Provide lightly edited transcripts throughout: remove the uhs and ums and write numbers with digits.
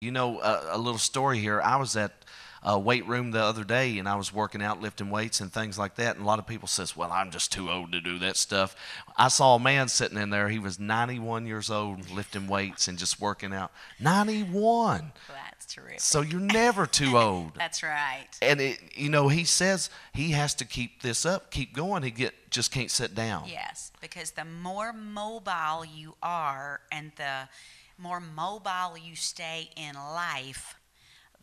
You know, a little story here. I was at a weight room the other day, and I was working out, lifting weights and things like that. And a lot of people says, "Well, I'm just too old to do that stuff." I saw a man sitting in there. He was 91 years old, lifting weights and just working out. 91. That's So terrific. you're never too old. That's right. And he says he has to keep this up, keep going. He just can't sit down. Yes, because the more mobile you are and the more mobile you stay in life,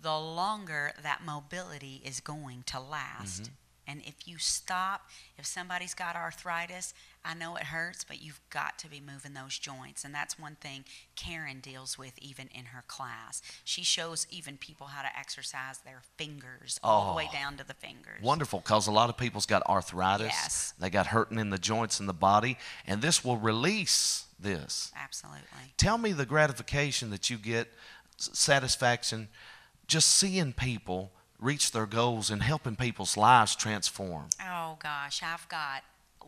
the longer that mobility is going to last. And if you stop, if somebody's got arthritis, I know it hurts, but you've got to be moving those joints. And that's one thing Karen deals with even in her class. She shows even people how to exercise their fingers, all the way Oh, down to the fingers. wonderful, because a lot of people's got arthritis. Yes, They got hurting in the joints in the body, and this will release this. absolutely. Tell me the gratification that you get, satisfaction, just seeing people reach their goals and helping people's lives transform. Oh gosh, I've got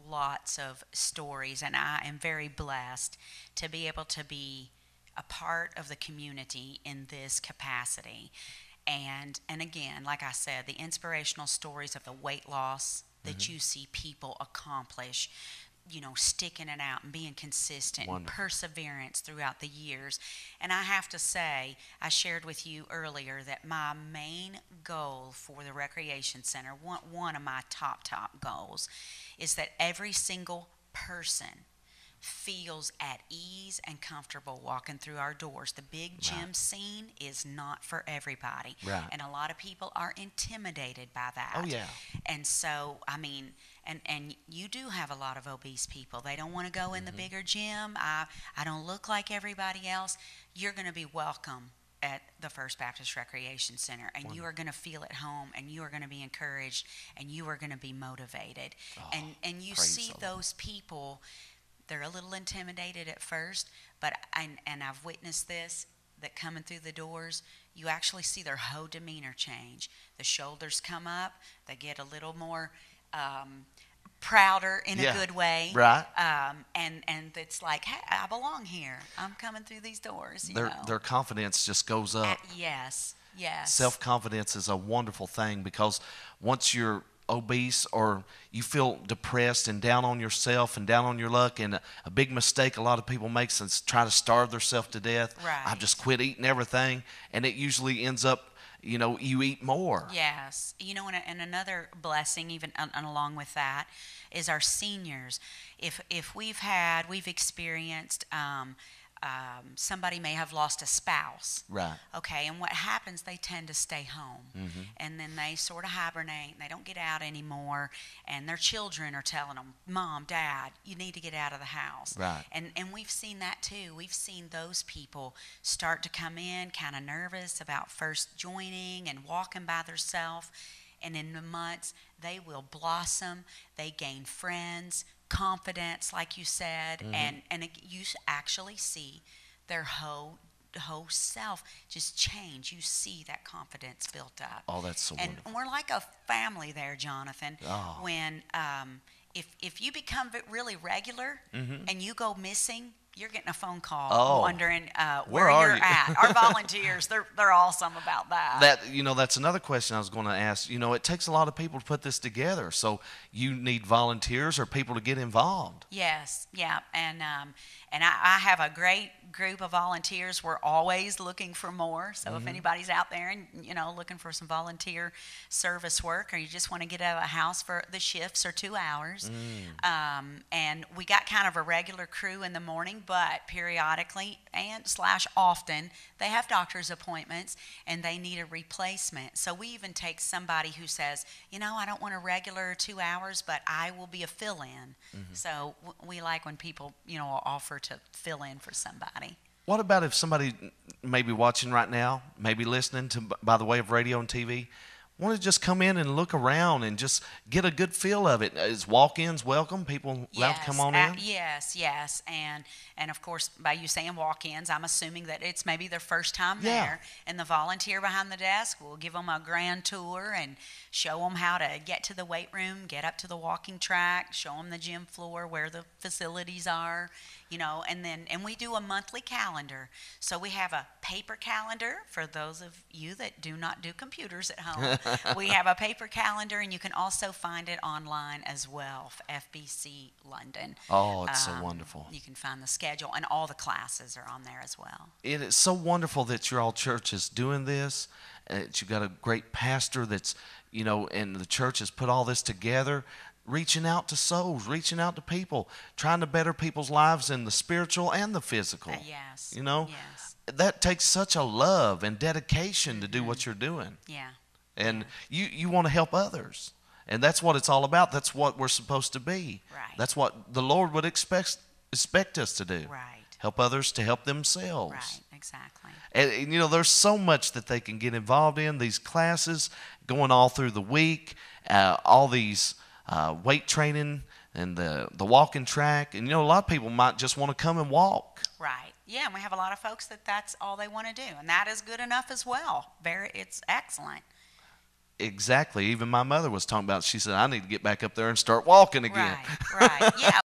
lots of stories, and I am very blessed to be able to be a part of the community in this capacity. And again, like I said, the inspirational stories of the weight loss that you see people accomplish, sticking it out and being consistent and Wonderful. perseverance throughout the years. And I have to say, I shared with you earlier that my main goal for the recreation center, one of my top goals, is that every single person feels at ease and comfortable walking through our doors. The big Right. gym scene is not for everybody. Right. And a lot of people are intimidated by Oh, that. yeah. And so, I mean, and you do have a lot of obese people. They don't want to go in the bigger gym. I don't look like everybody else. You're going to be welcome at the First Baptist Recreation Center, and you Wonderful. are going to feel at home, and you are going to be encouraged, and you are going to be motivated. Oh, And you praise see the Lord. those people, they're a little intimidated at first, but and I've witnessed this, that coming through the doors, you actually see their whole demeanor change. The shoulders come up, they get a little more prouder in a Yeah. good way. Right. And it's like, hey, I belong here. I'm coming through these doors. Their confidence just goes up. Yes, yes, Self confidence is a wonderful thing, because once you're obese or you feel depressed and down on yourself and down on your luck, and a big mistake a lot of people make is try to starve themselves to death. I've right. just quit eating everything, and it usually ends up, you eat more. Yes. And another blessing, even and along with that, is our seniors. If we've experienced, somebody may have lost a spouse. Right. Okay, and what happens, they tend to stay home. And then they sort of hibernate, and they don't get out anymore, and their children are telling them, Mom, Dad, you need to get out of the house. Right. And we've seen that too. We've seen those people start to come in kind of nervous about first joining and walking by themselves, and in the months they will blossom. They gain friends, confidence, like you said, you actually see their whole self just change. You see that confidence built up. Oh, that's so And wonderful. we're like a family there, Jonathan. Oh. When if you become really regular and you go missing, you're getting a phone call Oh. wondering Where where are you're you? at. Our volunteers, they're awesome about that. That's another question I was going to ask. It takes a lot of people to put this together. So you need volunteers or people to get involved. Yes, yeah, and I have a great group of volunteers. We're always looking for more. So if anybody's out there and looking for some volunteer service work, or you just want to get out of the house for the shifts or 2 hours, and we got kind of a regular crew in the morning, but periodically and slash often they have doctor's appointments and they need a replacement. So we even take somebody who says, I don't want a regular 2 hours, but I will be a fill-in. So we like when people, offer to fill in for somebody. What about if somebody may be watching right now, maybe listening to by the way of radio and TV, want to just come in and look around and just get a good feel of it? Is walk-ins welcome? People allowed to come on in? Yes, and of course, by you saying walk-ins, I'm assuming that it's maybe their first time Yeah. there, and the volunteer behind the desk will give them a grand tour and show them how to get to the weight room, get up to the walking track, show them the gym floor, where the facilities are, And we do a monthly calendar. So we have a paper calendar for those of you that do not do computers at home. We have a paper calendar, and you can also find it online as well, FBC London. Oh, it's so wonderful. You can find the schedule, and all the classes are on there as well. It is so wonderful that your all church is doing this. That you've got a great pastor that's, and the church has put all this together, reaching out to souls, reaching out to people, trying to better people's lives in the spiritual and the physical. Yes. Yes. That takes such a love and dedication to do what you're doing. Yeah. And you want to help others. And that's what it's all about. That's what we're supposed to be. Right. That's what the Lord would expect us to do. Right. Help others to help themselves. Right, exactly. And there's so much that they can get involved in. These classes going all through the week, all these weight training and the walking track. And, a lot of people might just want to come and walk. Right. Yeah, and we have a lot of folks that's all they want to do. And that is good enough as well. It's excellent. Exactly. Even my mother was talking about it. She said, I need to get back up there and start walking again. Right. Yeah.